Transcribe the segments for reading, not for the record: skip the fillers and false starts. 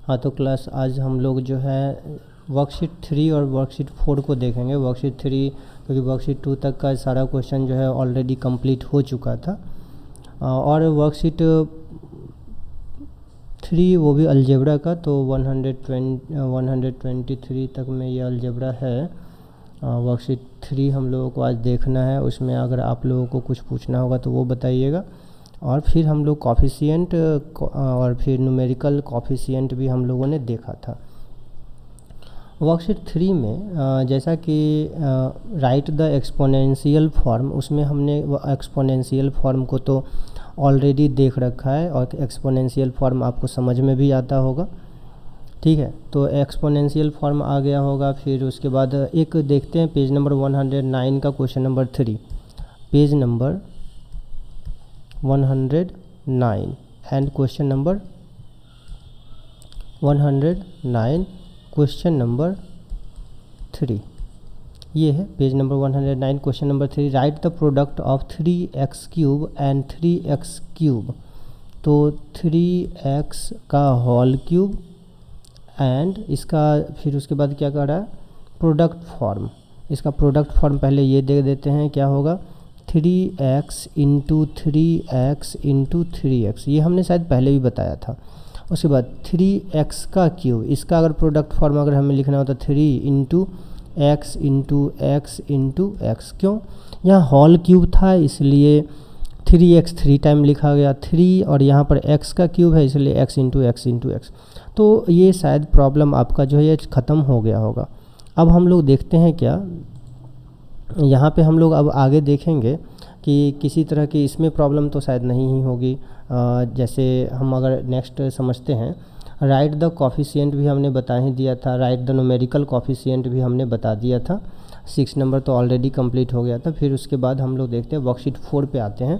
हाँ तो क्लास आज हम लोग जो है वर्कशीट 3 और वर्कशीट 4 को देखेंगे। वर्कशीट 3 क्योंकि वर्कशीट 2 तक का सारा क्वेश्चन जो है ऑलरेडी कंप्लीट हो चुका था, और वर्कशीट 3 वो भी अलजेब्रा का, तो 123 तक में ये अलजेब्रा है। वर्कशीट 3 हम लोगों को आज देखना है। उसमें अगर आप लोगों को कुछ पूछना होगा तो वो बताइएगा। और फिर हम लोग कॉफिशिएंट और फिर न्यूमेरिकल कॉफिशिएंट भी हम लोगों ने देखा था। वर्कशीट 3 में जैसा कि राइट द एक्सपोनेंशियल फॉर्म, उसमें हमने एक्सपोनेंशियल फॉर्म को तो ऑलरेडी देख रखा है और एक्सपोनेंशियल फॉर्म आपको समझ में भी आता होगा, ठीक है। तो एक्सपोनेंशियल फॉर्म आ गया होगा। फिर उसके बाद एक देखते हैं पेज नंबर 109 का question number 3, page number 109 and question number 109 question number 3, ये है page number 109 question number 3। Right the product of 3x³ and 3x³। तो 3x का होल क्यूब एंड इसका फिर उसके बाद क्या कर रहा है, प्रोडक्ट फॉर्म। इसका प्रोडक्ट फॉर्म पहले ये दे देते हैं, क्या होगा 3x into 3x into 3x, ये हमने शायद पहले भी बताया था। उसके बाद 3x का क्यूब, इसका अगर प्रोडक्ट फॉर्म अगर हमें लिखना हो तो 3 into x into x into x। क्यों, यहाँ होल क्यूब था इसलिए 3x 3 टाइम लिखा गया 3, और यहाँ पर x का क्यूब है इसलिए x into x into x। तो ये शायद प्रॉब्लम आपका जो है ये ख़त्म हो गया होगा। अब हम लोग देखते हैं क्या, यहाँ पे हम लोग अब आगे देखेंगे कि किसी तरह की इसमें प्रॉब्लम तो शायद नहीं ही होगी। जैसे हम अगर नेक्स्ट समझते हैं, राइट द कॉफिशिएंट भी हमने बता ही दिया था, राइट द न्यूमेरिकल कॉफिशिएंट भी हमने बता दिया था। 6 नंबर तो ऑलरेडी कंप्लीट हो गया था। फिर उसके बाद हम लोग देखते हैं वर्कशीट 4 पे आते हैं।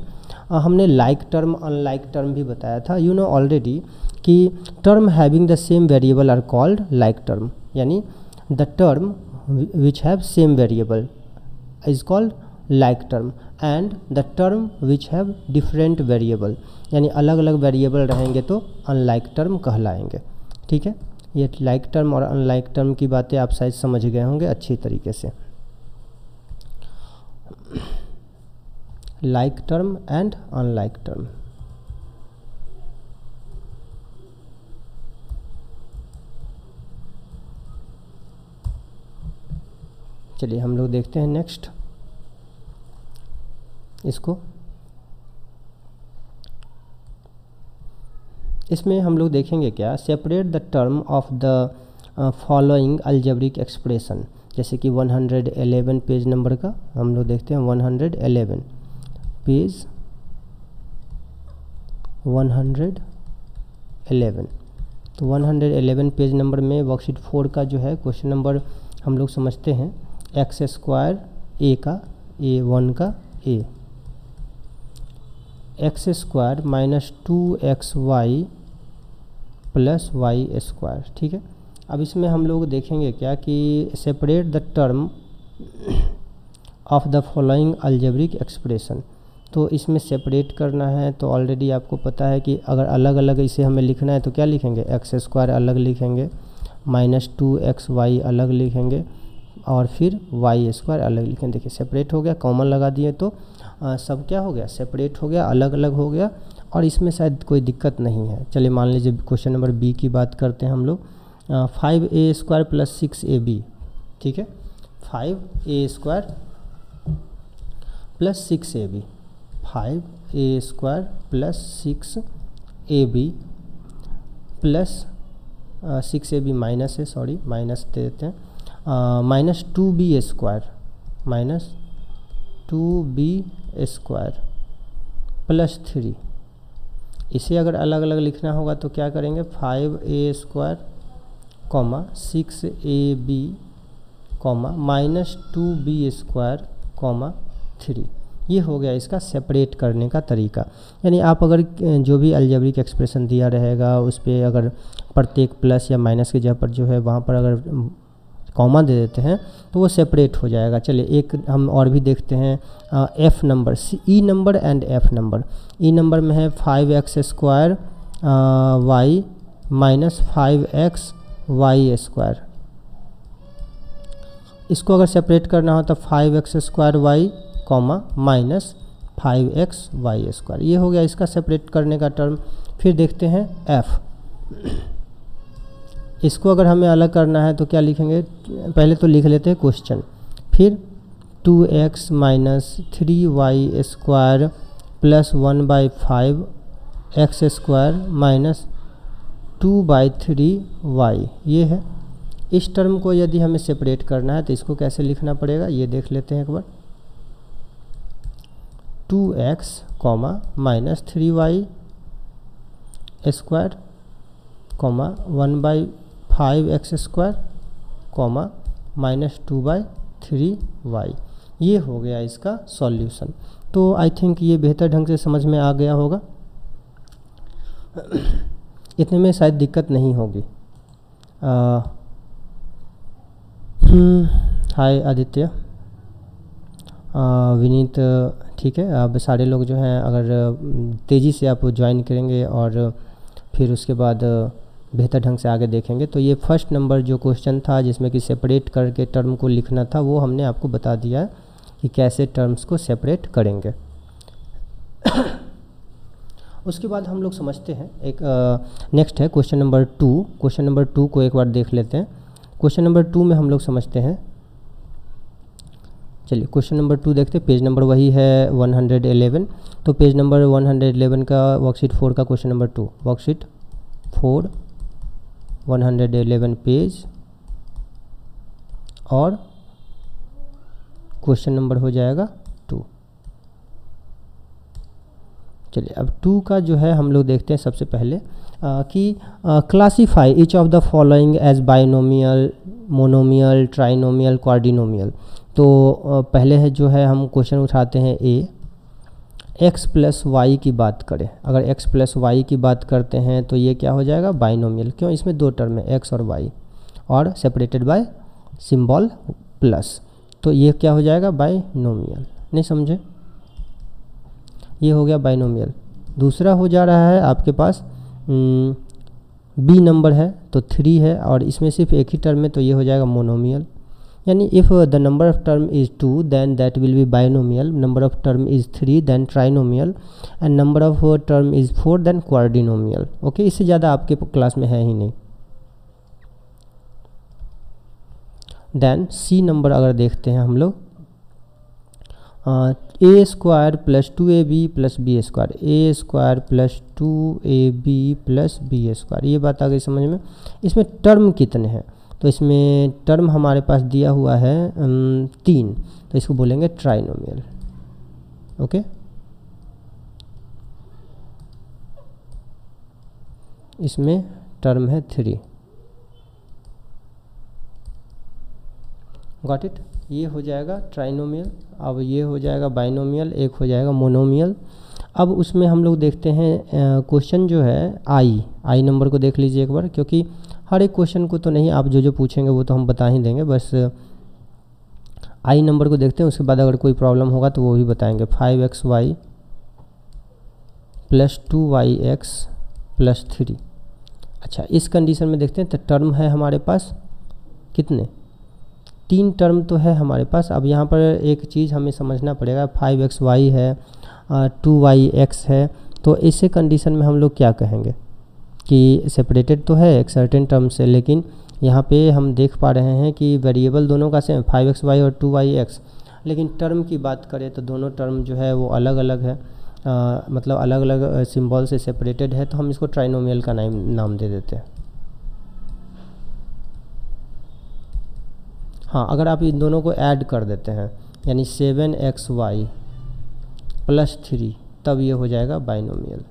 हमने लाइक टर्म अनलाइक टर्म भी बताया था, यू नो ऑलरेडी, कि term having the same variable are called like term, यानी the term which have same variable is called like term and the term which have different variable, यानी अलग अलग variable रहेंगे तो अनलाइक टर्म कहलाएंगे, ठीक है। ये लाइक टर्म और अनलाइक टर्म की बातें आप शायद समझ गए होंगे अच्छी तरीके से। Like term and unlike term, चलिए हम लोग देखते हैं नेक्स्ट इसको। इसमें हम लोग देखेंगे क्या, separate the term of the following algebraic expression. जैसे कि 111 पेज नंबर का हम लोग देखते हैं, 111 पेज 111। तो 111 पेज नंबर में वर्कशीट 4 का जो है क्वेश्चन नंबर हम लोग समझते हैं, x² a का a1 का a, x² minus 2xy plus y², ठीक है। अब इसमें हम लोग देखेंगे क्या कि separate the term of the following algebraic expression. तो इसमें सेपरेट करना है, तो ऑलरेडी आपको पता है कि अगर अलग अलग इसे हमें लिखना है तो क्या लिखेंगे, x² अलग लिखेंगे, माइनस 2xy अलग लिखेंगे, और फिर y² अलग लिखेंगे। देखिए सेपरेट हो गया, कॉमन लगा दिए तो सब क्या हो गया, सेपरेट हो गया, अलग अलग हो गया, और इसमें शायद कोई दिक्कत नहीं है। चलिए मान लीजिए क्वेश्चन नंबर बी की बात करते हैं हम लोग, 5a² प्लस 6ab, ठीक है। 5a² plus 6ab, 5a² plus 6ab plus 6ab minus है, सॉरी माइनस दे देते हैं, minus 2b² minus 2b² plus 3। इसे अगर अलग अलग लिखना होगा तो क्या करेंगे, 5a² comma 6ab comma minus 2b² comma 3। ये हो गया इसका सेपरेट करने का तरीका। यानी आप अगर जो भी अलजेब्रिक एक्सप्रेशन दिया रहेगा उस पर अगर प्रत्येक प्लस या माइनस की जगह पर जो है वहाँ पर अगर कॉमा दे देते हैं तो वो सेपरेट हो जाएगा। चलिए एक हम और भी देखते हैं, F number, E number and F number. E number में है 5x² y माइनस 5xy²। इसको अगर सेपरेट करना हो तो 5x² कॉमा माइनस 5xy²। ये हो गया इसका सेपरेट करने का टर्म। फिर देखते हैं f। इसको अगर हमें अलग करना है तो क्या लिखेंगे, पहले तो लिख लेते हैं क्वेश्चन। फिर 2x minus 3y² plus 1/5x² minus 2/3y, ये है। इस टर्म को यदि हमें सेपरेट करना है तो इसको कैसे लिखना पड़ेगा, ये देख लेते हैं एक बार। 2x comma minus 3y² comma 1/5x² comma minus 2/3y, ये हो गया इसका सॉल्यूशन। तो आई थिंक ये बेहतर ढंग से समझ में आ गया होगा, इतने में शायद दिक्कत नहीं होगी। हाय आदित्य, विनीत, ठीक है। अब सारे लोग जो हैं अगर तेज़ी से आप ज्वाइन करेंगे और फिर उसके बाद बेहतर ढंग से आगे देखेंगे। तो ये फर्स्ट नंबर जो क्वेश्चन था जिसमें कि सेपरेट करके टर्म को लिखना था, वो हमने आपको बता दिया है कि कैसे टर्म्स को सेपरेट करेंगे। उसके बाद हम लोग समझते हैं एक नेक्स्ट है क्वेश्चन नंबर 2। क्वेश्चन नंबर 2 को एक बार देख लेते हैं। क्वेश्चन नंबर 2 में हम लोग समझते हैं, चलिए क्वेश्चन नंबर 2 देखते हैं। पेज नंबर वही है 111। तो पेज नंबर 111 का वर्कशीट 4 का क्वेश्चन नंबर 2, वर्कशीट 4 111 पेज, और क्वेश्चन नंबर हो जाएगा 2। चलिए अब 2 का जो है हम लोग देखते हैं सबसे पहले कि classify each of the following as binomial, monomial, trinomial, quadrinomial. तो पहले है जो है हम क्वेश्चन उठाते हैं ए, x प्लस वाई की बात करें। अगर x प्लस वाई की बात करते हैं तो ये क्या हो जाएगा, बाइनोमियल। क्यों, इसमें दो टर्म है x और y, और सेपरेटेड बाय सिंबल प्लस, तो ये क्या हो जाएगा, बाइनोमियल। नहीं समझे, ये हो गया बाइनोमियल। दूसरा हो जा रहा है आपके पास बी नंबर है तो 3 है, और इसमें सिर्फ एक ही टर्म है, तो ये हो जाएगा मोनोमियल। यानी if the number of term is 2 then that will be binomial, number of term is 3 then trinomial, and number of term is 4 then quadrinomial. Okay, इससे ज़्यादा आपके क्लास में है ही नहीं। देन सी नंबर अगर देखते हैं हम लोग, a² plus 2ab plus b², a² plus 2ab plus b², ये बात आ गई समझ में। इसमें टर्म कितने हैं, तो इसमें टर्म हमारे पास दिया हुआ है 3, तो इसको बोलेंगे ट्राइनोमियल। ओके, इसमें टर्म है 3। गॉट इट, ये हो जाएगा ट्राइनोमियल। अब ये हो जाएगा बाइनोमियल, एक हो जाएगा मोनोमियल। अब उसमें हम लोग देखते हैं क्वेश्चन जो है आई नंबर को देख लीजिए एक बार, क्योंकि हर एक क्वेश्चन को तो नहीं, आप जो जो पूछेंगे वो तो हम बता ही देंगे, बस आई नंबर को देखते हैं। उसके बाद अगर कोई प्रॉब्लम होगा तो वो भी बताएंगे। 5xy plus 2yx plus 3। अच्छा, इस कंडीशन में देखते हैं तो टर्म है हमारे पास कितने, 3 टर्म तो है हमारे पास। अब यहाँ पर एक चीज़ हमें समझना पड़ेगा, 5xy है, 2yx है, तो इसे कंडीशन में हम लोग क्या कहेंगे कि सेपरेटेड तो है एक सर्टेन टर्म से, लेकिन यहाँ पे हम देख पा रहे हैं कि वेरिएबल दोनों का सेम 5xy और 2yx, लेकिन टर्म की बात करें तो दोनों टर्म जो है वो अलग अलग है, मतलब अलग अलग सिंबल से सेपरेटेड है, तो हम इसको ट्राइनोमियल का नाम दे देते हैं। हाँ, अगर आप इन दोनों को ऐड कर देते हैं यानी 7xy प्लस 3, तब ये हो जाएगा बाइनोमियल।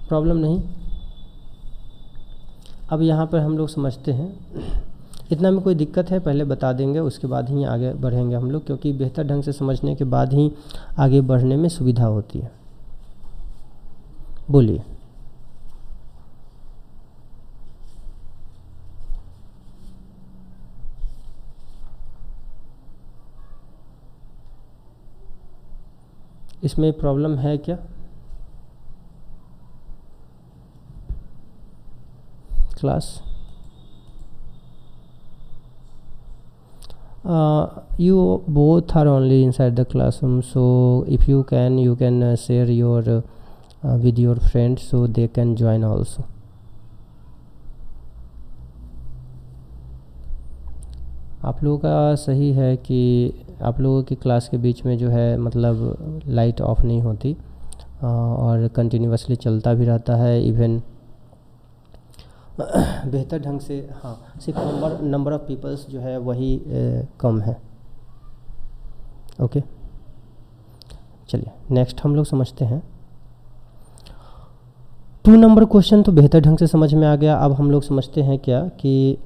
प्रॉब्लम नहीं। अब यहाँ पर हम लोग समझते हैं, इतना में कोई दिक्कत है पहले बता देंगे, उसके बाद ही आगे बढ़ेंगे हम लोग, क्योंकि बेहतर ढंग से समझने के बाद ही आगे बढ़ने में सुविधा होती है। बोलिए। इसमें प्रॉब्लम है क्या? class? You both are only inside the classroom, so if you can share your with your friends so they can join also. आप लोगों का सही है कि आप लोगों की क्लास के बीच में जो है मतलब लाइट ऑफ नहीं होती और कंटिन्यूसली चलता भी रहता है, इवन बेहतर ढंग से। हाँ, सिर्फ नंबर ऑफ़ पीपल्स जो है वही कम है। ओके, चलिए नेक्स्ट हम लोग समझते हैं 2 नंबर क्वेश्चन। तो बेहतर ढंग से समझ में आ गया। अब हम लोग समझते हैं क्या कि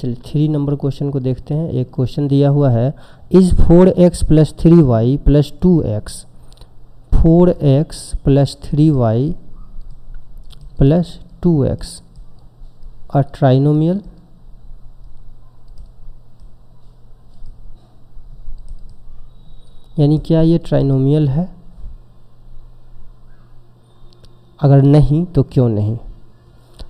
चलिए 3 नंबर क्वेश्चन को देखते हैं। एक क्वेश्चन दिया हुआ है, is 4x + 3y + 2x 4x + 3y + 2x a trinomial? यानी क्या ये ट्राइनोमियल है? अगर नहीं तो क्यों नहीं?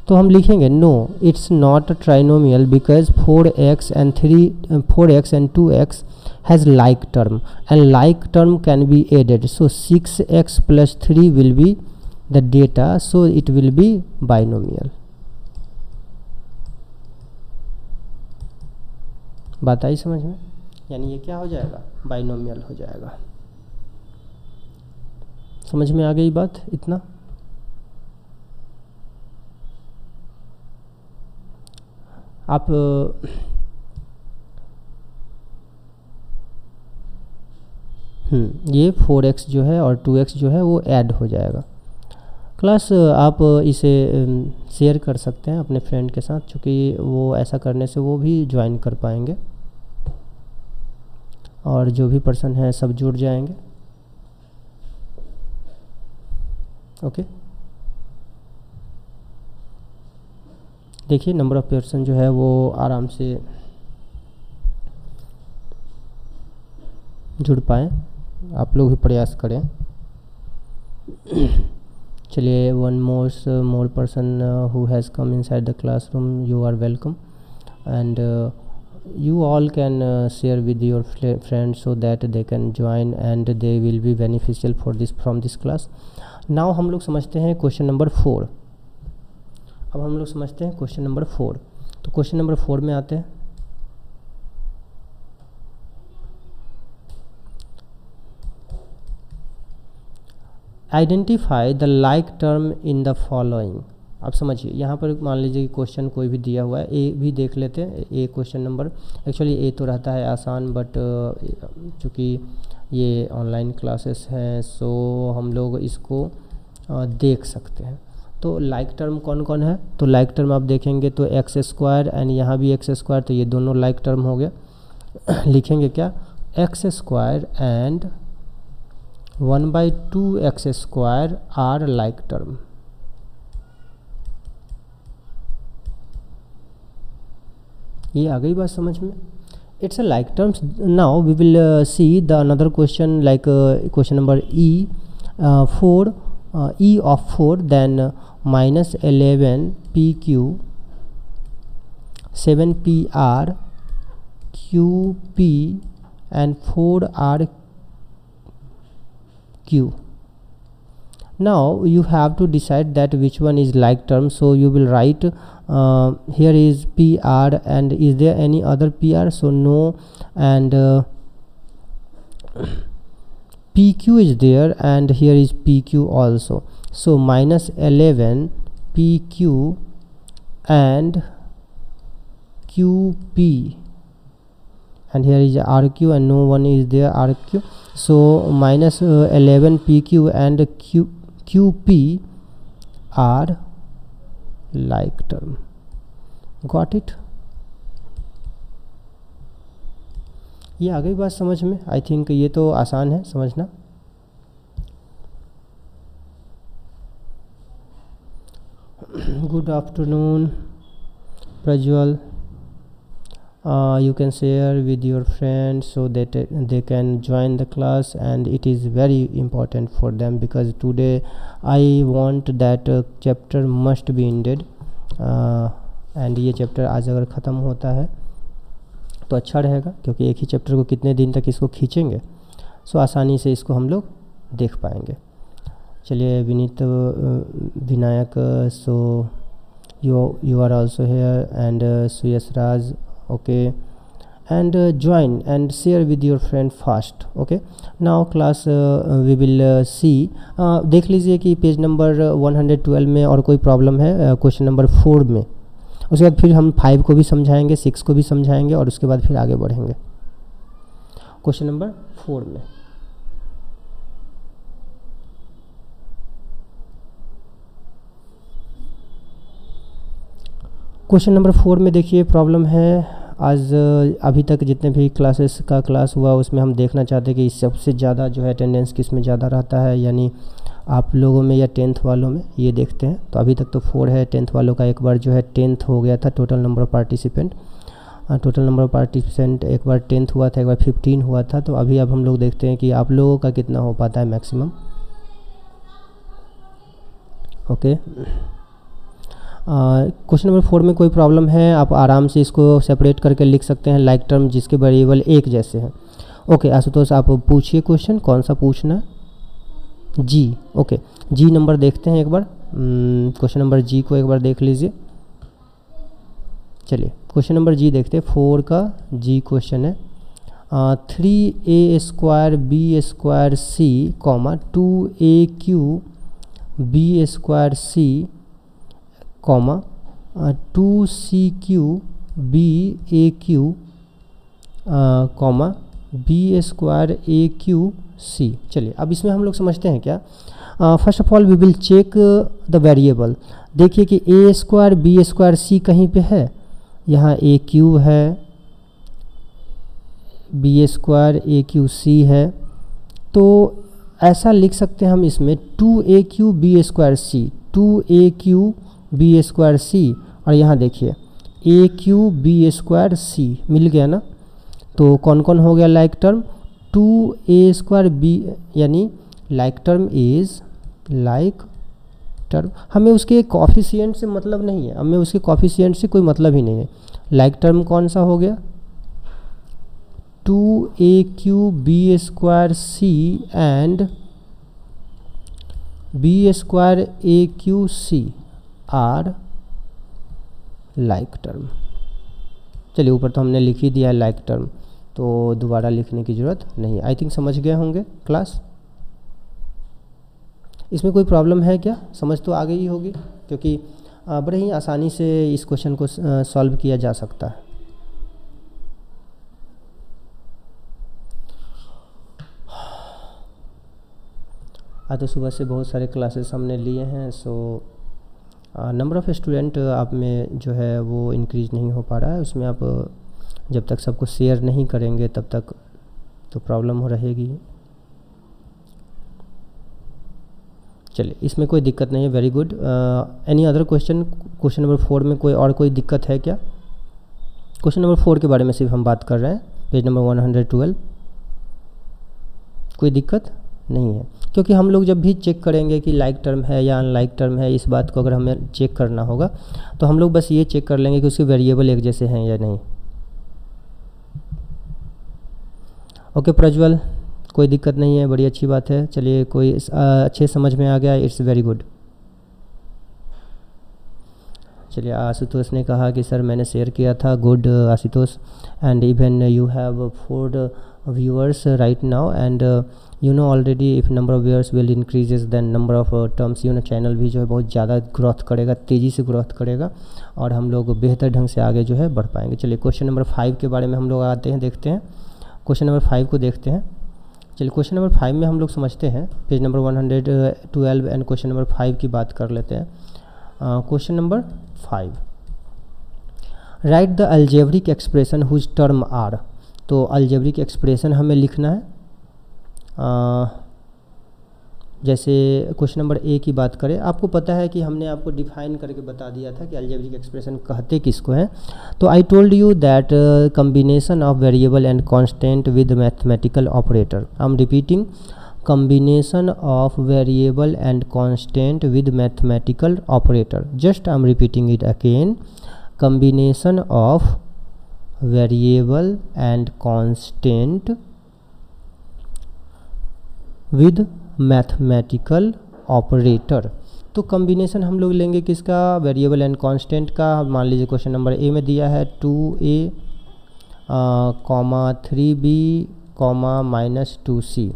तो हम लिखेंगे no it's not a trinomial because 4x and 2x has like term and like term can be added, so 6x + 3 will be the data, so it will be binomial. बात आई समझ में? यानी ये क्या हो जाएगा? बाइनोमियल हो जाएगा। समझ में आ गई बात? इतना आप ये 4x जो है और 2x जो है वो ऐड हो जाएगा। क्लास आप इसे शेयर कर सकते हैं अपने फ्रेंड के साथ, क्योंकि वो ऐसा करने से वो भी ज्वाइन कर पाएंगे और जो भी पर्सन है सब जुड़ जाएंगे। ओके, देखिए नंबर ऑफ़ पर्सन जो है वो आराम से जुड़ पाएँ। आप लोग भी प्रयास करें। चलिए, one more person who has come inside the classroom, you are welcome and you all can share with your friends so that they can join and they will be beneficial from this class. Now हम लोग समझते हैं question number 4। अब हम लोग समझते हैं question number 4। तो क्वेश्चन नंबर 4 में आते हैं। Identify the like term in the following. अब समझिए, यहाँ पर मान लीजिए कि क्वेश्चन कोई भी दिया हुआ है, ए भी देख लेते हैं। ए क्वेश्चन नंबर, एक्चुअली ए तो रहता है आसान, बट चूँकि ये ऑनलाइन क्लासेस हैं सो हम लोग इसको देख सकते हैं। तो लाइक टर्म कौन कौन है? तो लाइक टर्म आप देखेंगे तो x² एंड यहाँ भी x², तो ये दोनों लाइक टर्म हो गया। लिखेंगे क्या? x² and 1/2x² are like term. ये आ गई बात समझ में? It's a like terms. Now we will see the another question, like question number E 4, e of 4, then -11 PQ 7 PR QP and 4 RQ. Now you have to decide that which one is like term, so you will write here is PR and is there any other PR? So no, and PQ is there and here is PQ also, so -11 PQ and QP, and here is RQ and no one is there RQ, so -11 PQ and QP are like term. Got it? ये आ गई बात समझ में? I think ये तो आसान है समझना। Good afternoon Prajwal, you can share with your friends so that they can join the class, and it is very important for them because today I want that chapter must be ended, and ये chapter आज अगर ख़त्म होता है तो अच्छा रहेगा, क्योंकि एक ही चैप्टर को कितने दिन तक इसको खींचेंगे, सो आसानी से इसको हम लोग देख पाएंगे। चलिए विनीत विनायक, सो you are also here, and Suyas Raj, okay, and join and share with your friend fast, okay। now class we will see, देख लीजिए कि पेज नंबर 112 में और कोई प्रॉब्लम है क्वेश्चन नंबर 4 में, उसके बाद फिर हम 5 को भी समझाएंगे, 6 को भी समझाएंगे, और उसके बाद फिर आगे बढ़ेंगे क्वेश्चन नंबर 4 में। क्वेश्चन नंबर 4 में देखिए प्रॉब्लम है, आज अभी तक जितने भी क्लासेस का क्लास हुआ उसमें हम देखना चाहते हैं कि सबसे ज़्यादा जो है अटेंडेंस किस में ज़्यादा रहता है, यानी आप लोगों में या 10th वालों में, ये देखते हैं। तो अभी तक तो 4 है, 10th वालों का एक बार जो है 10th हो गया था टोटल नंबर ऑफ पार्टिसिपेंट, एक बार 10th हुआ था, एक बार 15 हुआ था। तो अभी अब हम लोग देखते हैं कि आप लोगों का कितना हो पाता है मैक्सिमम, ओके। क्वेश्चन नंबर 4 में कोई प्रॉब्लम है, आप आराम से इसको सेपरेट करके लिख सकते हैं, लाइक टर्म जिसके वेरिएबल एक जैसे हैं, ओके। आशुतोष आप पूछिए क्वेश्चन, कौन सा पूछना है? जी, ओके, जी नंबर देखते हैं एक बार, क्वेश्चन नंबर जी को एक बार देख लीजिए। चलिए क्वेश्चन नंबर जी देखते हैं, 4 का जी क्वेश्चन है, 3a² b² c, 2aq b² c, 2ck baq, b² aq c। चलिए अब इसमें हम लोग समझते हैं क्या। First of all we will check the variable. देखिए कि a² b² c कहीं पे है, यहाँ aq है, b² aq c है, तो ऐसा लिख सकते हैं हम इसमें 2aq b² c, 2aq b² c, और यहाँ देखिए aq b² c मिल गया ना। तो कौन कौन हो गया लाइक टर्म, 2a² b, यानी like term is like term, हमें उसके कॉफिशिएंट से मतलब नहीं है, हमें उसके कॉफिशिएंट से कोई मतलब ही नहीं है। लाइक टर्म कौन सा हो गया, 2aq b² c and b² aq c are like term. चलिए ऊपर तो हमने लिख ही दिया है लाइक टर्म, तो दोबारा लिखने की ज़रूरत नहीं। आई थिंक समझ गए होंगे क्लास। इसमें कोई प्रॉब्लम है क्या? समझ तो आ गई ही होगी, क्योंकि बड़े ही आसानी से इस क्वेश्चन को सॉल्व किया जा सकता है। आज तो सुबह से बहुत सारे क्लासेस हमने लिए हैं, सो नंबर ऑफ़ स्टूडेंट आप में जो है वो इंक्रीज़ नहीं हो पा रहा है। उसमें आप जब तक सबको शेयर नहीं करेंगे तब तक तो प्रॉब्लम हो रहेगी। चलिए इसमें कोई दिक्कत नहीं है, very good. Any other question, question number 4 में कोई और कोई दिक्कत है क्या? क्वेश्चन नंबर 4 के बारे में सिर्फ हम बात कर रहे हैं, पेज नंबर 112। कोई दिक्कत नहीं है, क्योंकि हम लोग जब भी चेक करेंगे कि लाइक टर्म है या अनलाइक टर्म है, इस बात को अगर हमें चेक करना होगा तो हम लोग बस ये चेक कर लेंगे कि उसके वेरिएबल एक जैसे हैं या नहीं। ओके प्रज्वल, कोई दिक्कत नहीं है, बड़ी अच्छी बात है। चलिए कोई अच्छे समझ में आ गया, इट्स वेरी गुड। चलिए आशुतोष ने कहा कि सर मैंने शेयर किया था, good Ashutosh, and even you have 4 viewers right now, and you know already if number of viewers will increases then number of terms, you know channel भी जो है बहुत ज़्यादा ग्रोथ करेगा, तेज़ी से ग्रोथ करेगा, और हम लोग बेहतर ढंग से आगे जो है बढ़ पाएंगे। चलिए क्वेश्चन नंबर 5 के बारे में हम लोग आते हैं, देखते हैं क्वेश्चन नंबर 5 को देखते हैं। चलिए क्वेश्चन नंबर 5 में हम लोग समझते हैं, page number 112 and question number 5 की बात कर लेते हैं। Question number 5, write the algebraic expression whose term are. तो अलजेब्रिक एक्सप्रेशन हमें लिखना है, जैसे क्वेश्चन नंबर ए की बात करें, आपको पता है कि हमने आपको डिफाइन करके बता दिया था कि अलजेब्रिक एक्सप्रेशन कहते किसको हैं। तो I told you that combination of variable and constant with mathematical operator. I am repeating, combination of variable and constant with mathematical operator. Just I am repeating it again, combination of variable and constant with mathematical operator। तो combination हम लोग लेंगे किसका, variable and constant का। मान लीजिए question number A में दिया है 2a, 3b, -2c।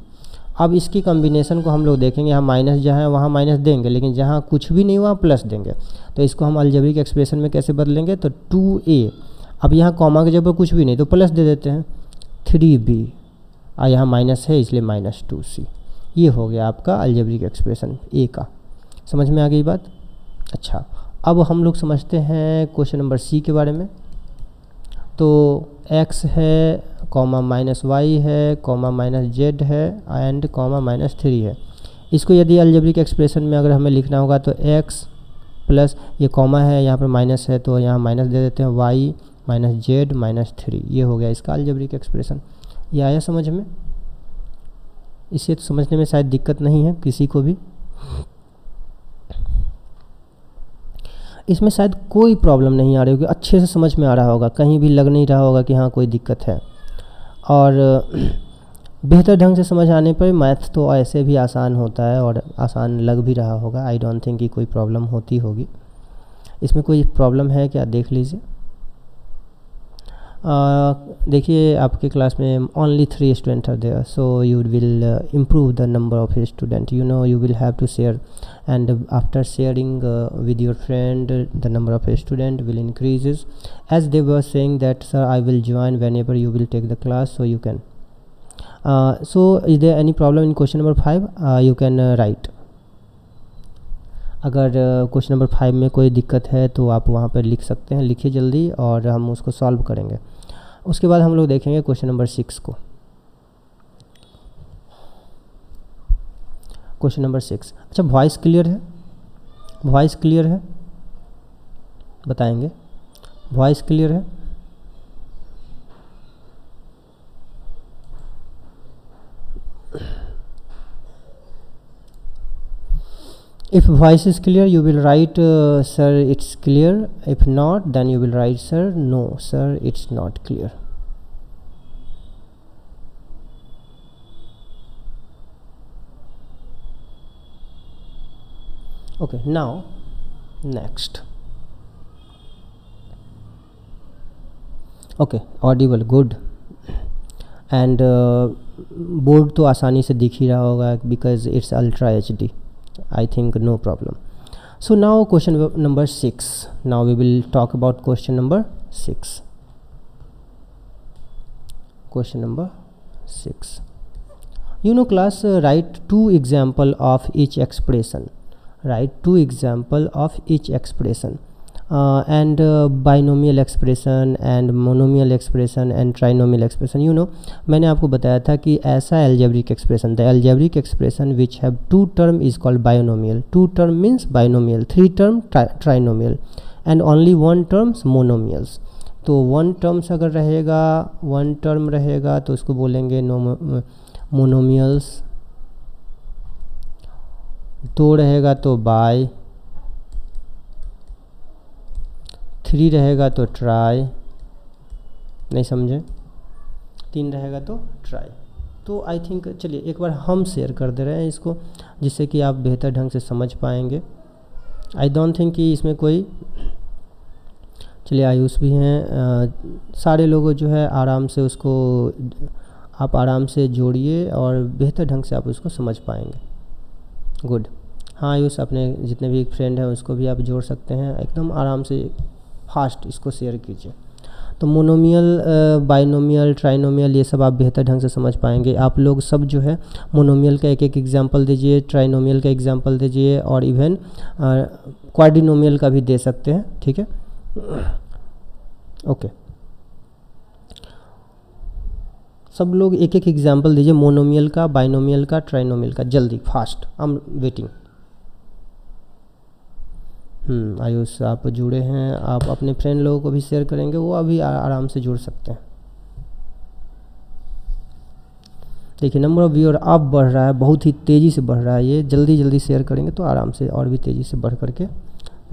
अब इसकी कम्बिनेशन को हम लोग देखेंगे, यहाँ माइनस जहाँ है वहाँ माइनस देंगे, लेकिन जहाँ कुछ भी नहीं वहाँ प्लस देंगे। तो इसको हम अलजेब्रिक एक्सप्रेशन में कैसे बदलेंगे, तो 2a, अब यहाँ कॉमा के जगह कुछ भी नहीं तो प्लस दे देते हैं, 3b, और यहाँ माइनस है इसलिए -2c। ये हो गया आपका अलजेब्रिक एक्सप्रेशन ए का। समझ में आ गई बात। अच्छा, अब हम लोग समझते हैं क्वेश्चन नंबर सी के बारे में। तो x है, -y है, -z है एंड -3 है। इसको यदि अलजेब्रिक एक्सप्रेशन में अगर हमें लिखना होगा तो x प्लस ये कॉमा है, यहाँ पर माइनस है तो यहाँ माइनस दे देते हैं, y -z -3। ये हो गया इसका अलजेब्रिक एक्सप्रेशन। ये आया समझ में। इसे तो समझने में शायद दिक्कत नहीं है किसी को भी, इसमें शायद कोई प्रॉब्लम नहीं आ रही होगी, अच्छे से समझ में आ रहा होगा, कहीं भी लग नहीं रहा होगा कि हाँ कोई दिक्कत है। और बेहतर ढंग से समझ आने पर मैथ तो ऐसे भी आसान होता है और आसान लग भी रहा होगा। आई डोंट थिंक कि कोई प्रॉब्लम होती होगी। इसमें कोई प्रॉब्लम है क्या, देख लीजिए। देखिए आपके क्लास में only 3 student are there, so you will improve the number of student, you know, you will have to share, and after sharing with your friend, the number of student will increases, as they were saying that sir I will join whenever you will take the class, so you can so is there any problem in question number 5? You can write। अगर question number 5 में कोई दिक्कत है तो आप वहाँ पर लिख सकते हैं, लिखिए जल्दी और हम उसको सॉल्व करेंगे। उसके बाद हम लोग देखेंगे क्वेश्चन नंबर 6 को। क्वेश्चन नंबर 6, अच्छा वॉइस क्लियर है, वॉइस क्लियर है, बताएंगे वॉइस क्लियर है। If voice is clear, you will write sir it's clear. If not, then you will write sir no sir it's not clear. Okay, now next. Okay, audible, good. And board तो आसानी से दिख ही रहा होगा because it's ultra HD. I think no problem. So now question number 6. Now we will talk about question number 6. Question number 6. You know class, write 2 example of each expression. Write 2 example of each expression. And binomial expression and monomial expression and trinomial expression, you know, मैंने आपको बताया था कि ऐसा algebraic expression, the algebraic expression which have 2 term is called binomial, 2 term means binomial, 3 term trinomial and only 1 terms monomials। तो 1 terms अगर रहेगा, 1 term रहेगा तो उसको बोलेंगे monomials, 2 रहेगा तो bi, 3 रहेगा तो ट्राई, नहीं समझे, 3 रहेगा तो ट्राई। तो आई थिंक चलिए एक बार हम शेयर कर दे रहे हैं इसको, जिससे कि आप बेहतर ढंग से समझ पाएंगे। आई डोंट थिंक कि इसमें कोई, चलिए आयुष भी हैं, सारे लोग जो है आराम से उसको आप आराम से जोड़िए और बेहतर ढंग से आप उसको समझ पाएंगे। गुड। हाँ आयुष, अपने जितने भी फ्रेंड हैं उसको भी आप जोड़ सकते हैं, एकदम आराम से फास्ट इसको शेयर कीजिए। तो मोनोमियल, बाइनोमियल, ट्राइनोमियल, ये सब आप बेहतर ढंग से समझ पाएंगे। आप लोग सब जो है मोनोमियल का एक एक एग्जांपल दीजिए, ट्राइनोमियल का एग्जांपल दीजिए और इवन क्वाड्रिनोमियल का भी दे सकते हैं, ठीक है। ओके, सब लोग एक एक एग्जाम्पल दीजिए, मोनोमियल का, बाइनोमियल का, ट्राइनोमियल का, जल्दी fast, I am waiting. Ayush आप जुड़े हैं, आप अपने फ्रेंड लोगों को भी शेयर करेंगे, वो अभी आराम से जुड़ सकते हैं। देखिए नंबर ऑफ़ व्यूअर अब बढ़ रहा है, बहुत ही तेज़ी से बढ़ रहा है, ये जल्दी जल्दी शेयर करेंगे तो आराम से और भी तेज़ी से बढ़ करके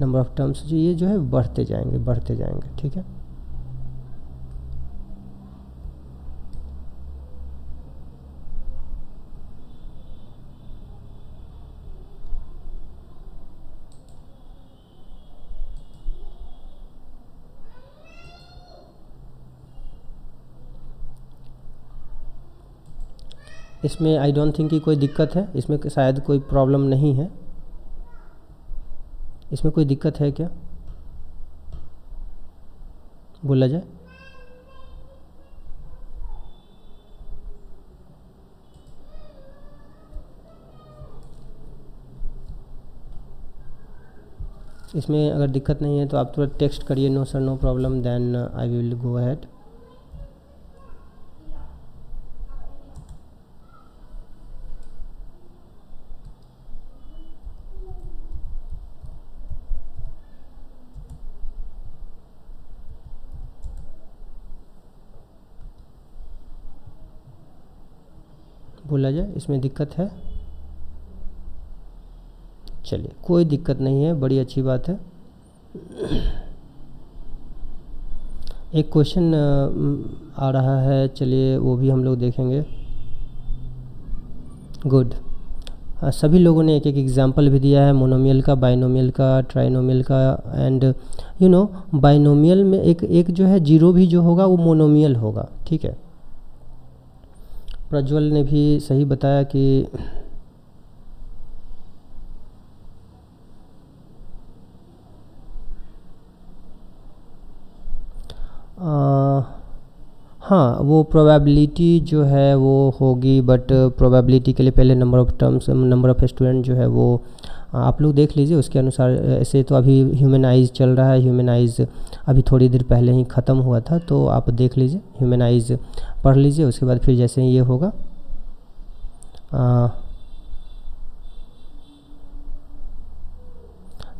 नंबर ऑफ़ टर्म्स जो ये जो है बढ़ते जाएंगे, ठीक है। इसमें आई डोंट थिंक कि कोई दिक्कत है, इसमें शायद कोई प्रॉब्लम नहीं है। इसमें कोई दिक्कत है क्या, बोला जाए? इसमें अगर दिक्कत नहीं है तो आप तुरंत टेक्स्ट करिए no sir no problem, then I will go ahead. बोला जाए इसमें दिक्कत है? चलिए कोई दिक्कत नहीं है, बड़ी अच्छी बात है। एक क्वेश्चन आ रहा है, चलिए वो भी हम लोग देखेंगे। गुड, सभी लोगों ने एक एक एग्जांपल भी दिया है, मोनोमियल का, बाइनोमियल का, ट्राइनोमियल का, एंड यू नो बाइनोमियल में एक जो है जीरो भी जो होगा वो मोनोमियल होगा, ठीक है। प्रज्वल ने भी सही बताया कि हाँ वो प्रोबेबिलिटी जो है वो होगी, बट प्रोबेबिलिटी के लिए पहले number of terms, number of student जो है वो आप लोग देख लीजिए, उसके अनुसार। ऐसे तो अभी ह्यूमनाइज चल रहा है, ह्यूमनाइज अभी थोड़ी देर पहले ही ख़त्म हुआ था, तो आप देख लीजिए, ह्यूमनाइज पढ़ लीजिए, उसके बाद फिर जैसे ये होगा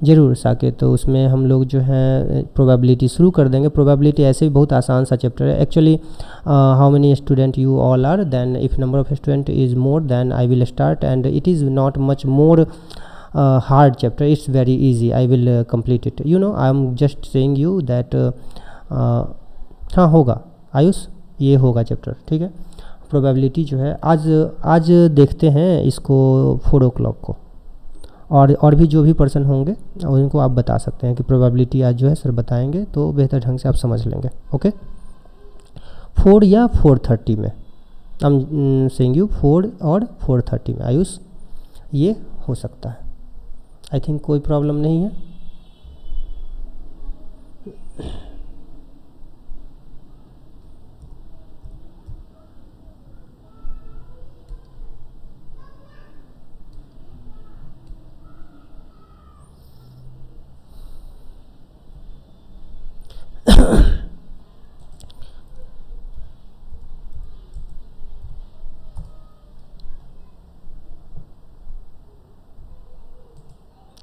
ज़रूर साके, तो उसमें हम लोग जो है प्रोबेबिलिटी शुरू कर देंगे। प्रोबेबिलिटी ऐसे भी बहुत आसान सा चैप्टर है actually. How many student you all are, then if number of student is more than I will start, and it is not much more hard chapter, it's very easy, I will complete it, you know, I am just saying you that हाँ होगा आयुष, ये होगा chapter, ठीक है। Probability जो है आज देखते हैं इसको 4 o'clock को, और भी जो भी पर्सन होंगे उनको आप बता सकते हैं कि प्रोबेबिलिटी आज जो है सर बताएंगे, तो बेहतर ढंग से आप समझ लेंगे। ओके 4 या 4:30 में, आई एम सेइंग यू 4 और 4:30 में आयुष ये हो सकता है, आई थिंक कोई प्रॉब्लम नहीं है।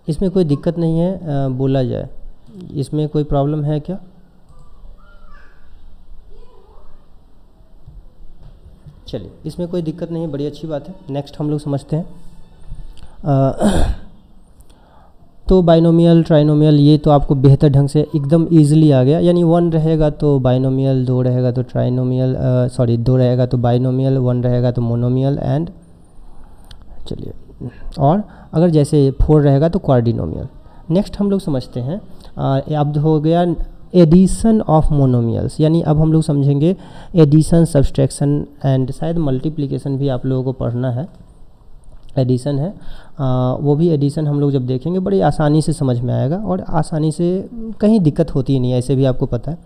इसमें कोई दिक्कत नहीं है, बोला जाए, इसमें कोई प्रॉब्लम है क्या? चलिए इसमें कोई दिक्कत नहीं है, बड़ी अच्छी बात है। नेक्स्ट हम लोग समझते हैं। तो बाइनोमियल, ट्राइनोमियल, ये तो आपको बेहतर ढंग से एकदम ईजिली आ गया, यानी 1 रहेगा तो बाइनोमियल, 2 रहेगा तो ट्राइनोमियल, 2 रहेगा तो बाइनोमियल, 1 रहेगा तो मोनोमियल, एंड चलिए, और अगर जैसे 4 रहेगा तो क्वाड्रिनोमियल। नेक्स्ट हम लोग समझते हैं, अब हो गया एडिशन ऑफ मोनोमियल्स, यानी अब हम लोग समझेंगे एडिशन, सब्सट्रैक्शन, एंड शायद मल्टीप्लिकेशन भी आप लोगों को पढ़ना है। एडिशन है, वो भी एडिशन हम लोग जब देखेंगे बड़ी आसानी से समझ में आएगा, और आसानी से कहीं दिक्कत होती ही नहीं है, ऐसे भी आपको पता है,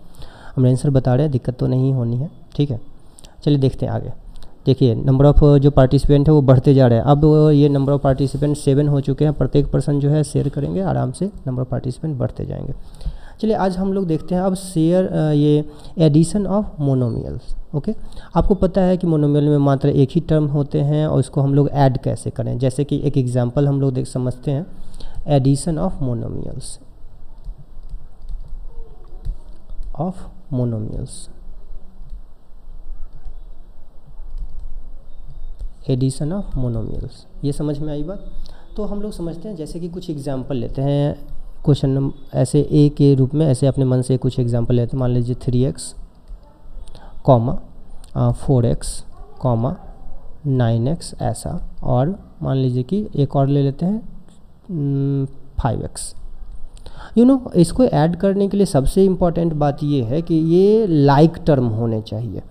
हम आंसर बता रहे हैं, दिक्कत तो नहीं होनी है, ठीक है। चलिए देखते हैं आगे। देखिए नंबर ऑफ़ जो पार्टिसिपेंट है वो बढ़ते जा रहे हैं, अब ये नंबर ऑफ़ पार्टिसिपेंट 7 हो चुके हैं, प्रत्येक पर्सन जो है शेयर करेंगे, आराम से नंबर ऑफ़ पार्टिसिपेंट बढ़ते जाएंगे। चलिए आज हम लोग देखते हैं अब ये एडिशन ऑफ मोनोमियल्स। ओके, आपको पता है कि मोनोमियल में मात्र एक ही टर्म होते हैं और इसको हम लोग ऐड कैसे करें। जैसे कि एक एग्जांपल हम लोग समझते हैं, addition of monomials addition of monomials, ये समझ में आई बात। तो हम लोग समझते हैं, जैसे कि कुछ एग्जांपल लेते हैं क्वेश्चन नंबर ऐसे ए के रूप में, ऐसे अपने मन से कुछ एग्जांपल लेते हैं। मान लीजिए 3x, 4x, 9x ऐसा, और मान लीजिए कि एक और ले लेते हैं 5x। इसको ऐड करने के लिए सबसे इम्पॉर्टेंट बात ये है कि ये लाइक टर्म होने चाहिए।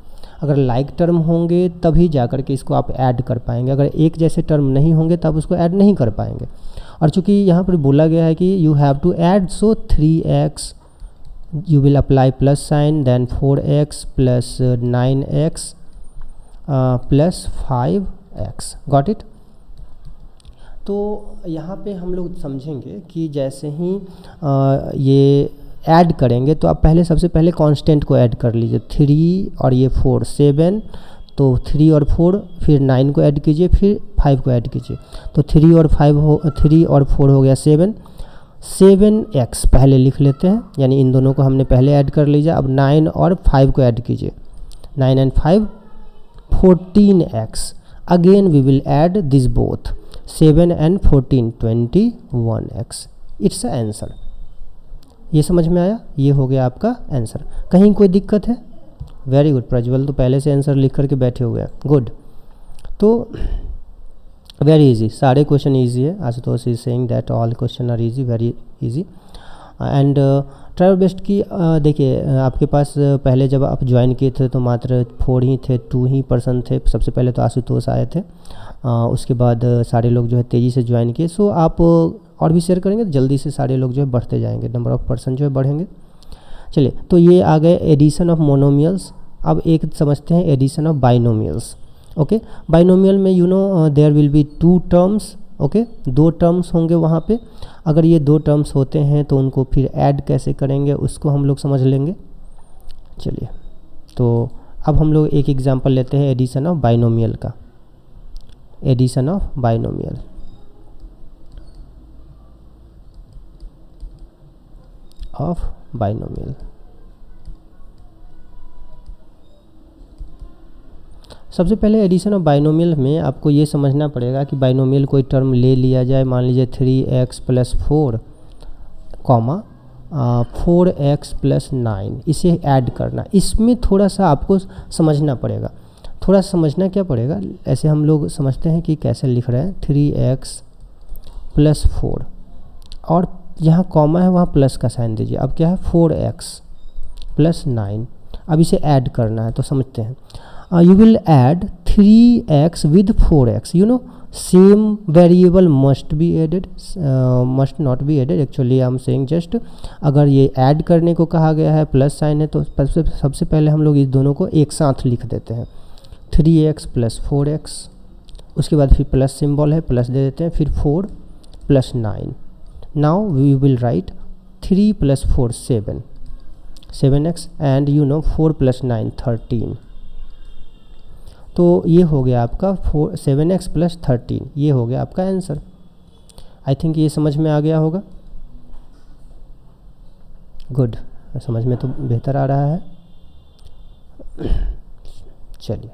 अगर लाइक टर्म होंगे तभी जा कर के इसको आप ऐड कर पाएंगे। अगर एक जैसे टर्म नहीं होंगे तब उसको ऐड नहीं कर पाएंगे। और चूंकि यहाँ पर बोला गया है कि you have to add, so 3x you will apply plus sign, then 4x plus 9x plus 5x, got it। तो यहाँ पे हम लोग समझेंगे कि जैसे ही ये ऐड करेंगे तो आप पहले सबसे पहले कांस्टेंट को ऐड कर लीजिए। 3 और ये 4 7, तो 3 और 4, फिर 9 को ऐड कीजिए, फिर 5 को ऐड कीजिए। तो 3 और 4 हो गया 7x पहले लिख लेते हैं, यानी इन दोनों को हमने पहले ऐड कर लीजिए। अब 9 और 5 को ऐड कीजिए, 9 and 5 14x। Again we will add this both, 7 and 14 21x। It's a answer. ये समझ में आया, ये हो गया आपका आंसर। कहीं कोई दिक्कत है? वेरी गुड, प्रज्वल तो पहले से आंसर लिख करके बैठे हुए हैं, गुड। तो वेरी इजी, सारे क्वेश्चन इजी है। Ashutosh is saying that all question are easy, very easy. And try best की देखिए, आपके पास पहले जब आप ज्वाइन किए थे तो मात्र 4 ही थे, 2 ही पर्सन थे। सबसे पहले तो आशुतोष आए थे, उसके बाद सारे लोग जो है तेज़ी से ज्वाइन किए। सो आप और भी शेयर करेंगे तो जल्दी से सारे लोग जो है बढ़ते जाएंगे, नंबर ऑफ़ पर्सन जो है बढ़ेंगे। चलिए, तो ये आ गए एडिशन ऑफ मोनोमियल्स। अब एक समझते हैं addition of binomials. Okay, binomial में there will be 2 terms. Okay, 2 terms होंगे वहाँ पे। अगर ये 2 टर्म्स होते हैं तो उनको फिर ऐड कैसे करेंगे उसको हम लोग समझ लेंगे। चलिए, तो अब हम लोग एक एग्जांपल लेते हैं एडिशन ऑफ बाइनोमियल का। एडिशन ऑफ बाइनोमियल, सबसे पहले एडिशन ऑफ बाइनोमियल में आपको ये समझना पड़ेगा कि बाइनोमियल कोई टर्म ले लिया जाए, मान लीजिए 3x + 4, 4x + 9, इसे ऐड करना। इसमें थोड़ा सा आपको समझना पड़ेगा, थोड़ा समझना क्या पड़ेगा। ऐसे हम लोग समझते हैं कि कैसे लिख रहे हैं, 3x + 4 और यहाँ कॉमा है वहाँ प्लस का साइन दीजिए। अब क्या है, 4x + 9। अब इसे ऐड करना है तो समझते हैं। You will add 3x with 4x. Same variable must be added, must not be added. Actually I'm saying just अगर ये ऐड करने को कहा गया है, प्लस साइन है, तो सबसे पहले हम लोग इस दोनों को एक साथ लिख देते हैं, 3x + 4x। उसके बाद फिर प्लस सिंबल है, प्लस दे देते हैं, फिर 4 + 9। Now we will write 3 + 4 7x, and 4 + 9 13। तो ये हो गया आपका 7x + 13, ये हो गया आपका आंसर। आई थिंक ये समझ में आ गया होगा, गुड, समझ में तो बेहतर आ रहा है। चलिए,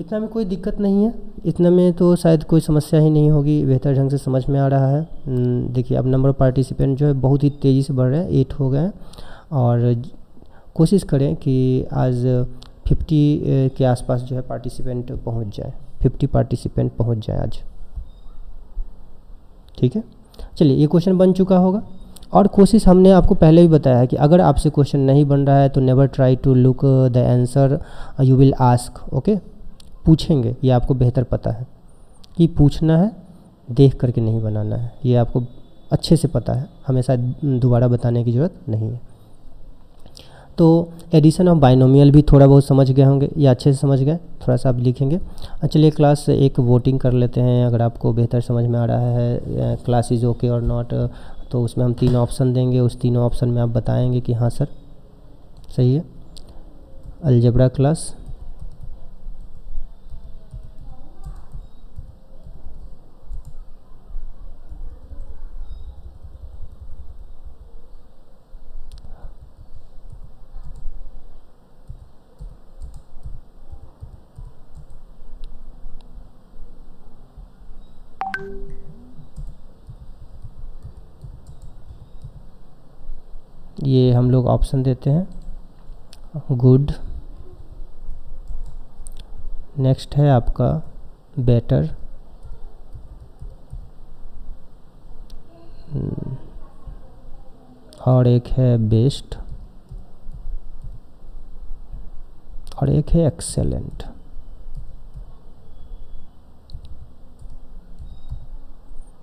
इतना में कोई दिक्कत नहीं है, इतना में तो शायद कोई समस्या ही नहीं होगी, बेहतर ढंग से समझ में आ रहा है। देखिए, अब नंबर ऑफ पार्टिसिपेंट जो है बहुत ही तेज़ी से बढ़ रहे हैं, 8 हो गए हैं। और कोशिश करें कि आज 50 के आसपास जो है पार्टिसिपेंट पहुंच जाए, 50 पार्टिसिपेंट पहुंच जाए आज, ठीक है। चलिए, ये क्वेश्चन बन चुका होगा। और कोशिश हमने आपको पहले भी बताया है कि अगर आपसे क्वेश्चन नहीं बन रहा है तो never try to look the answer, you will ask. Okay, पूछेंगे, ये आपको बेहतर पता है कि पूछना है, देख करके नहीं बनाना है, ये आपको अच्छे से पता है, हमेशा दोबारा बताने की ज़रूरत नहीं है। तो एडिशन ऑफ बाइनोमियल भी थोड़ा बहुत समझ गए होंगे, या अच्छे से समझ गए, थोड़ा सा आप लिखेंगे। चलिए, क्लास एक वोटिंग कर लेते हैं, अगर आपको बेहतर समझ में आ रहा है, क्लास इज़ ओके और नॉट, तो उसमें हम 3 ऑप्शन देंगे, उस तीनों ऑप्शन में आप बताएंगे कि हाँ सर सही है। अलजेब्रा क्लास, ये हम लोग ऑप्शन देते हैं गुड। नेक्स्ट है आपका बेटर, और एक है बेस्ट, और एक है एक्सेलेंट।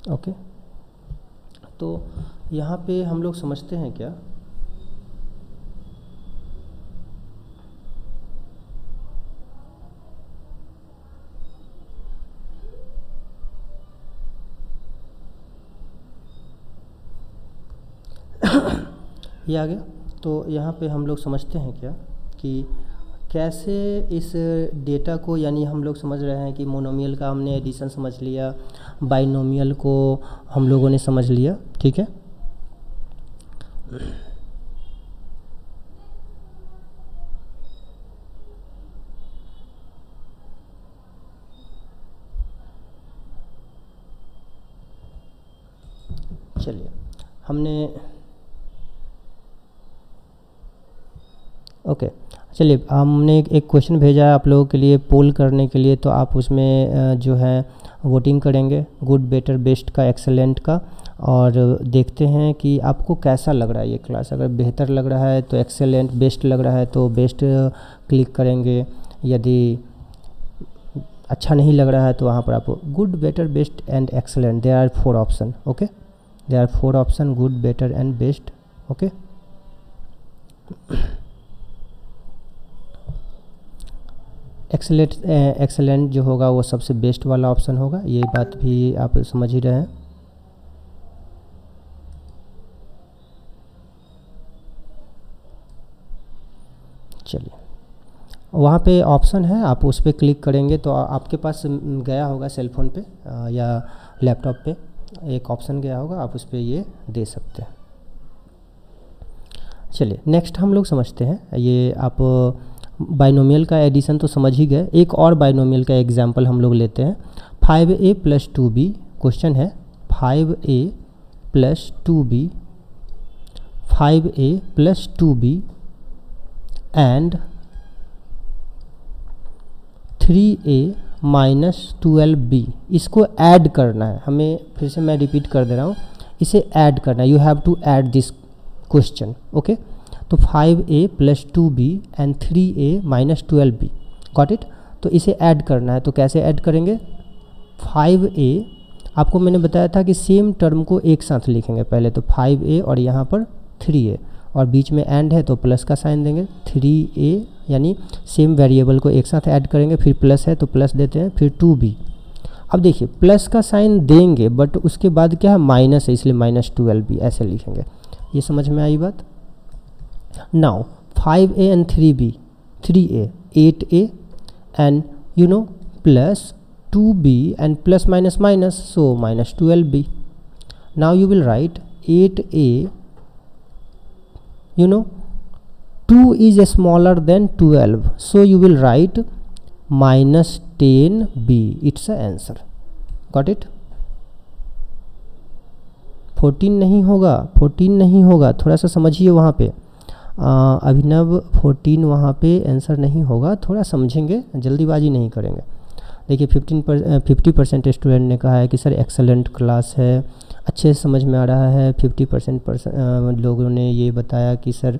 ओके, तो यहाँ पे हम लोग समझते हैं क्या, ये आ गया। तो यहाँ पे हम लोग समझते हैं क्या कि कैसे इस डेटा को, यानी हम लोग समझ रहे हैं कि मोनोमियल का हमने एडिशन समझ लिया, बाइनोमियल को हम लोगों ने समझ लिया, ठीक है। चलिए हमने ओके चलिए हमने एक क्वेश्चन भेजा है आप लोगों के लिए पोल करने के लिए, तो आप उसमें जो है वोटिंग करेंगे गुड, बेटर, बेस्ट का, एक्सेलेंट का, और देखते हैं कि आपको कैसा लग रहा है ये क्लास। अगर बेहतर लग रहा है तो एक्सेलेंट, बेस्ट लग रहा है तो बेस्ट क्लिक करेंगे, यदि अच्छा नहीं लग रहा है तो वहाँ पर आप good, better, best and excellent, there are 4 option. Okay, there are 4 option, good, better and best. Okay, excellent जो होगा वो सबसे बेस्ट वाला ऑप्शन होगा, ये बात भी आप समझ ही रहे हैं। चलिए वहाँ पे ऑप्शन है, आप उस पर क्लिक करेंगे तो आपके पास गया होगा सेलफोन पे या लैपटॉप पे एक ऑप्शन गया होगा, आप उस पर ये दे सकते हैं। चलिए नेक्स्ट हम लोग समझते हैं, ये आप बाइनोमियल का एडिशन तो समझ ही गए, एक और बाइनोमियल का एग्जांपल हम लोग लेते हैं। 5a + 2b, क्वेश्चन है 5a + 2b, 5a + 2b and 3a - 12b, इसको ऐड करना है हमें। फिर से मैं रिपीट कर दे रहा हूँ, इसे ऐड करना है, you have to add this question. Okay, तो 5a + 2b and 3a - 12b, got it. तो इसे ऐड करना है, तो कैसे ऐड करेंगे। 5a आपको मैंने बताया था कि सेम टर्म को एक साथ लिखेंगे पहले, तो 5a और यहाँ पर 3a और बीच में एंड है तो प्लस का साइन देंगे। 3a यानी सेम वेरिएबल को एक साथ ऐड करेंगे, फिर प्लस है तो प्लस देते हैं, फिर 2b। अब देखिए प्लस का साइन देंगे बट उसके बाद क्या है, माइनस है, इसलिए -12b ऐसे लिखेंगे। ये समझ में आई बात। Now 5a and 3b, 3a 8a and plus 2b and plus minus minus, so -12b. Now you will write 8a, 2 is smaller than 12, so you will write -10b. It's a answer. Got it? 14 नहीं होगा, 14 नहीं होगा, थोड़ा सा समझिए वहाँ पे। अभिनव 14 वहाँ पे आंसर नहीं होगा, थोड़ा समझेंगे, जल्दीबाजी नहीं करेंगे। देखिए 50% स्टूडेंट ने कहा है कि सर एक्सेलेंट क्लास है, अच्छे से समझ में आ रहा है। 50% लोगों ने ये बताया कि सर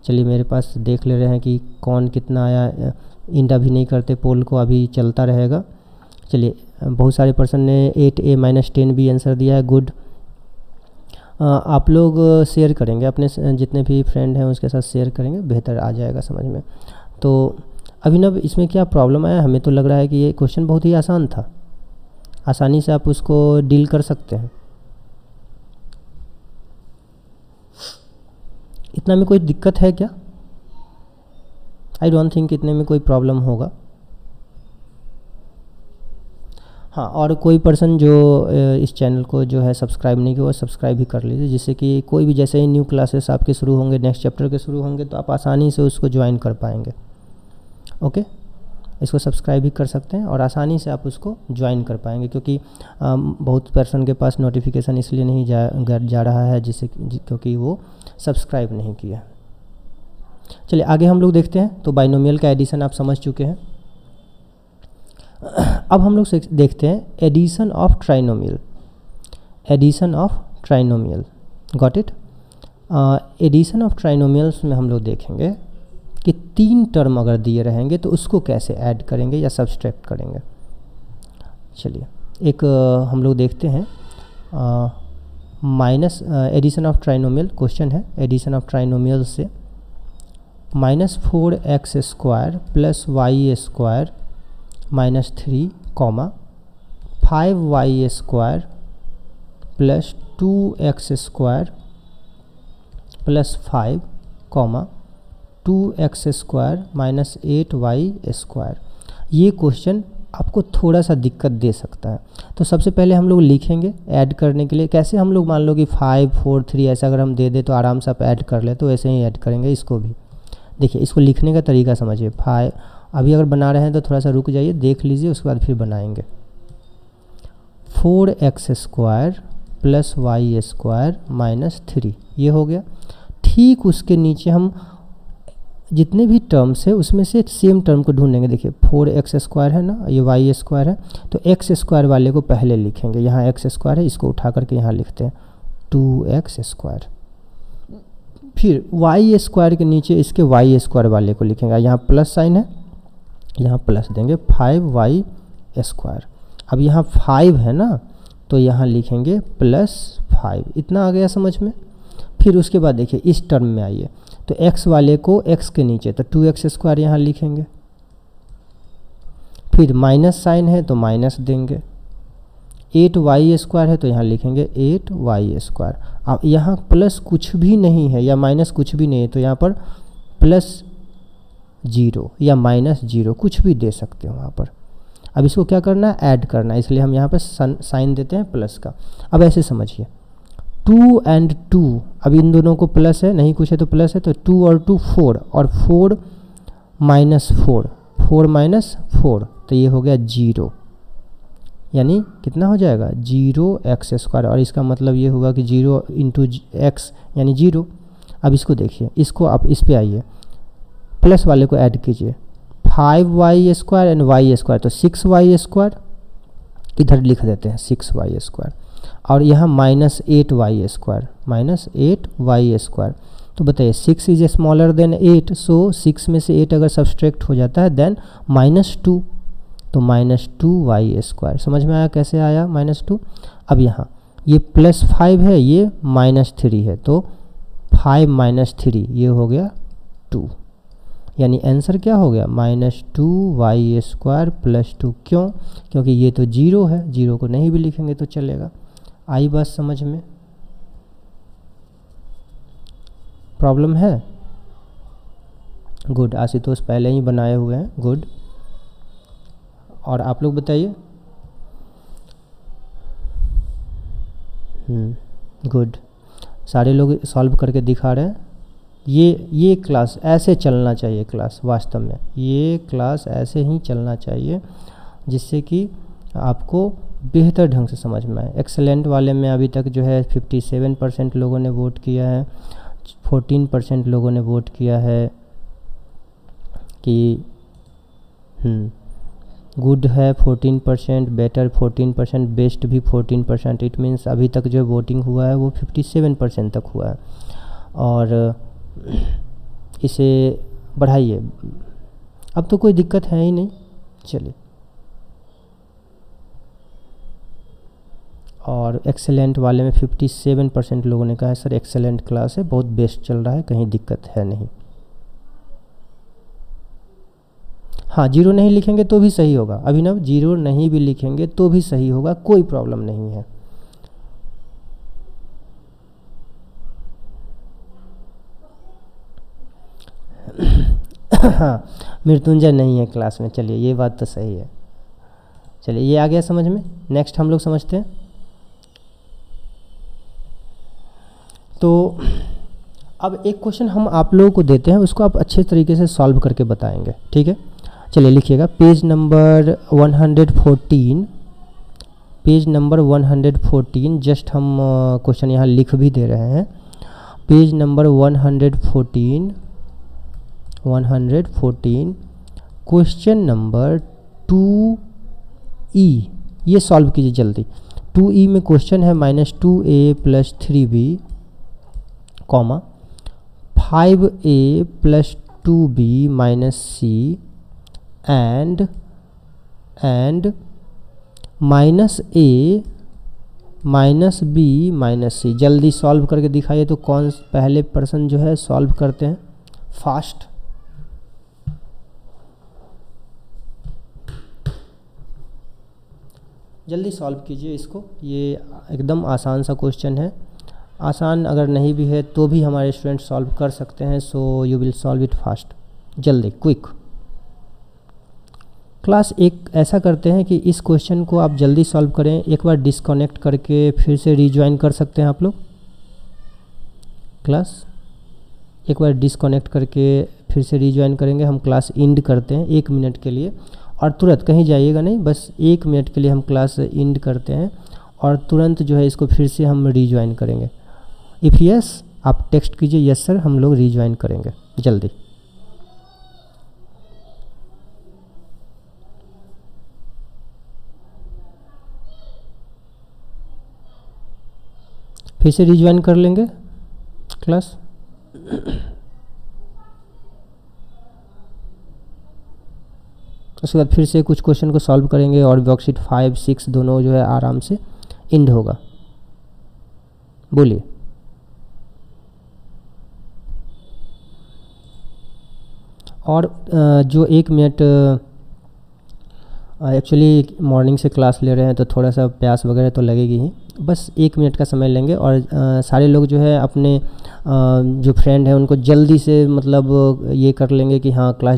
चलिए मेरे पास देख ले रहे हैं कि कौन कितना आया, इंड अभी नहीं करते, पोल को अभी चलता रहेगा। चलिए बहुत सारे पर्सन ने 8a - 10b आंसर दिया है, गुड। आप लोग शेयर करेंगे अपने जितने भी फ्रेंड हैं उसके साथ शेयर करेंगे, बेहतर आ जाएगा समझ में। तो अभिनव इसमें क्या प्रॉब्लम आया, हमें तो लग रहा है कि ये क्वेश्चन बहुत ही आसान था, आसानी से आप उसको डील कर सकते हैं। इतना में कोई दिक्कत है क्या? आई डोंट थिंक इतने में कोई प्रॉब्लम होगा। हाँ, और कोई पर्सन जो इस चैनल को जो है सब्सक्राइब नहीं किया वो सब्सक्राइब भी कर लीजिए, जिससे कि कोई भी जैसे ही न्यू क्लासेस आपके शुरू होंगे, नेक्स्ट चैप्टर के शुरू होंगे, तो आप आसानी से उसको ज्वाइन कर पाएंगे। ओके, इसको सब्सक्राइब भी कर सकते हैं और आसानी से आप उसको ज्वाइन कर पाएंगे, क्योंकि बहुत पर्सन के पास नोटिफिकेशन इसलिए नहीं जा रहा है जिससे क्योंकि वो सब्सक्राइब नहीं किया। चलिए आगे हम लोग देखते हैं। तो बाइनोमियल का एडिशन आप समझ चुके हैं। अब हम लोग देखते हैं addition of trinomial. Addition of trinomial, got it. Addition of trinomials में हम लोग देखेंगे कि 3 टर्म अगर दिए रहेंगे तो उसको कैसे ऐड करेंगे या सब्सट्रैक्ट करेंगे। चलिए एक हम लोग देखते हैं minus addition of trinomial question है। एडिशन ऑफ ट्राइनोमियल से -4x² + y² -3, 5y² + 2x² + 5, 2x² - 8y²। ये क्वेश्चन आपको थोड़ा सा दिक्कत दे सकता है। तो सबसे पहले हम लोग लिखेंगे ऐड करने के लिए। कैसे हम लोग मान लो कि 5, 4, 3 ऐसा अगर हम दे दे तो आराम से आप ऐड कर ले, तो ऐसे ही ऐड करेंगे इसको भी। देखिए इसको लिखने का तरीका समझिए। 5 अभी अगर बना रहे हैं तो थोड़ा सा रुक जाइए, देख लीजिए, उसके बाद फिर बनाएंगे। 4x² + y² - 3 ये हो गया। ठीक उसके नीचे हम जितने भी टर्म्स है उसमें से सेम टर्म को ढूंढेंगे। देखिए 4x² है ना, ये y² है, तो x² वाले को पहले लिखेंगे। यहाँ x² है, इसको उठा करके यहाँ लिखते हैं 2x²। फिर y² के नीचे इसके y² वाले को लिखेंगे। यहाँ प्लस साइन है, यहाँ प्लस देंगे 5y²। अब यहाँ 5 है ना, तो यहाँ लिखेंगे +5। इतना आ गया समझ में। फिर उसके बाद देखिए इस टर्म में आइए, तो x वाले को x के नीचे तो 2x² यहाँ लिखेंगे। फिर माइनस साइन है तो माइनस देंगे। 8y² है तो यहाँ लिखेंगे 8y²। अब यहाँ प्लस कुछ भी नहीं है या माइनस कुछ भी नहीं है, तो यहाँ पर +0 या -0 कुछ भी दे सकते हो वहाँ पर। अब इसको क्या करना है, ऐड करना है, इसलिए हम यहाँ पर साइन देते हैं प्लस का। अब ऐसे समझिए 2 और 2, अब इन दोनों को प्लस है, नहीं कुछ है तो प्लस है, तो 2 और 2 4, और 4 -4, 4 - 4, तो ये हो गया 0। यानी कितना हो जाएगा 0x², और इसका मतलब ये होगा कि 0 × x यानी 0। अब इसको देखिए, इसको आप इस पे आइए, प्लस वाले को ऐड कीजिए। 5y² एंड y², तो 6y², इधर लिख देते हैं 6y², और यहाँ -8y², -8y²। तो बताइए 6 इज स्मॉलर देन 8, सो 6 में से 8 अगर सब्सट्रैक्ट हो जाता है देन -2, तो -2y²। समझ में आया कैसे आया -2। अब यहाँ ये +5 है, ये -3 है, तो 5 - 3 ये हो गया 2। यानी आंसर क्या हो गया -2y² + 2। क्यों? क्योंकि ये तो 0 है, 0 को नहीं भी लिखेंगे तो चलेगा। आई बात समझ में? प्रॉब्लम है? गुड, आशुतोष पहले ही बनाए हुए हैं, गुड। और आप लोग बताइए। गुड, सारे लोग सॉल्व करके दिखा रहे हैं। ये क्लास ऐसे चलना चाहिए, क्लास वास्तव में ये क्लास ऐसे ही चलना चाहिए, जिससे कि आपको बेहतर ढंग से समझ में आए। एक्सेलेंट वाले में अभी तक जो है 57% लोगों ने वोट किया है, 14% लोगों ने वोट किया है कि गुड है 14%, बेटर 14%, बेस्ट भी 14%। इट मीन्स अभी तक जो वोटिंग हुआ है वो 57% तक हुआ है। और इसे बढ़ाइए, अब तो कोई दिक्कत है ही नहीं। चलिए, और एक्सेलेंट वाले में 57% लोगों ने कहा है सर एक्सेलेंट क्लास है, बहुत बेस्ट चल रहा है, कहीं दिक्कत है नहीं। हाँ, 0 नहीं लिखेंगे तो भी सही होगा। अभिनव 0 नहीं भी लिखेंगे तो भी सही होगा, कोई प्रॉब्लम नहीं है। हाँ, मृत्युंजय नहीं है क्लास में, चलिए ये बात तो सही है। चलिए ये आ गया समझ में। नेक्स्ट हम लोग समझते हैं। तो अब एक क्वेश्चन हम आप लोगों को देते हैं, उसको आप अच्छे तरीके से सॉल्व करके बताएंगे, ठीक है। चलिए लिखिएगा page number 114, page number 114। Just हम क्वेश्चन यहाँ लिख भी दे रहे हैं। Page number 114, question number 2E, ये सॉल्व कीजिए जल्दी। 2E में क्वेश्चन है -2A + 3B, 5A + 2B - C and -A -B - C। जल्दी सॉल्व करके दिखाइए। तो कौन पहले पर्सन जो है सॉल्व करते हैं फास्ट। जल्दी सॉल्व कीजिए इसको, ये एकदम आसान सा क्वेश्चन है। आसान अगर नहीं भी है तो भी हमारे स्टूडेंट सॉल्व कर सकते हैं। सो you will solve it fast, जल्दी, क्विक। क्लास एक ऐसा करते हैं कि इस क्वेश्चन को आप जल्दी सॉल्व करें। एक बार डिस्कनेक्ट करके फिर से रीज्वाइन कर सकते हैं आप लोग। क्लास एक बार डिस्कनेक्ट करके फिर से रीज्वाइन करेंगे। हम क्लास एंड करते हैं 1 मिनट के लिए, और तुरंत कहीं जाइएगा नहीं, बस 1 मिनट के लिए हम क्लास एंड करते हैं और तुरंत जो है इसको फिर से हम रीज्वाइन करेंगे। इफ़ यस आप टेक्स्ट कीजिए यस सर, हम लोग रीज्वाइन करेंगे जल्दी। फिर से रीज्वाइन कर लेंगे क्लास। उसके बाद फिर से कुछ क्वेश्चन को सॉल्व करेंगे और वर्कशीट 5, 6 दोनों जो है आराम से एंड होगा। बोलिए। और जो 1 मिनट एक्चुअली मॉर्निंग से क्लास ले रहे हैं तो थोड़ा सा प्यास वगैरह तो लगेगी ही। बस 1 मिनट का समय लेंगे और सारे लोग जो है अपने जो फ्रेंड हैं उनको जल्दी से मतलब ये कर लेंगे कि हाँ क्लास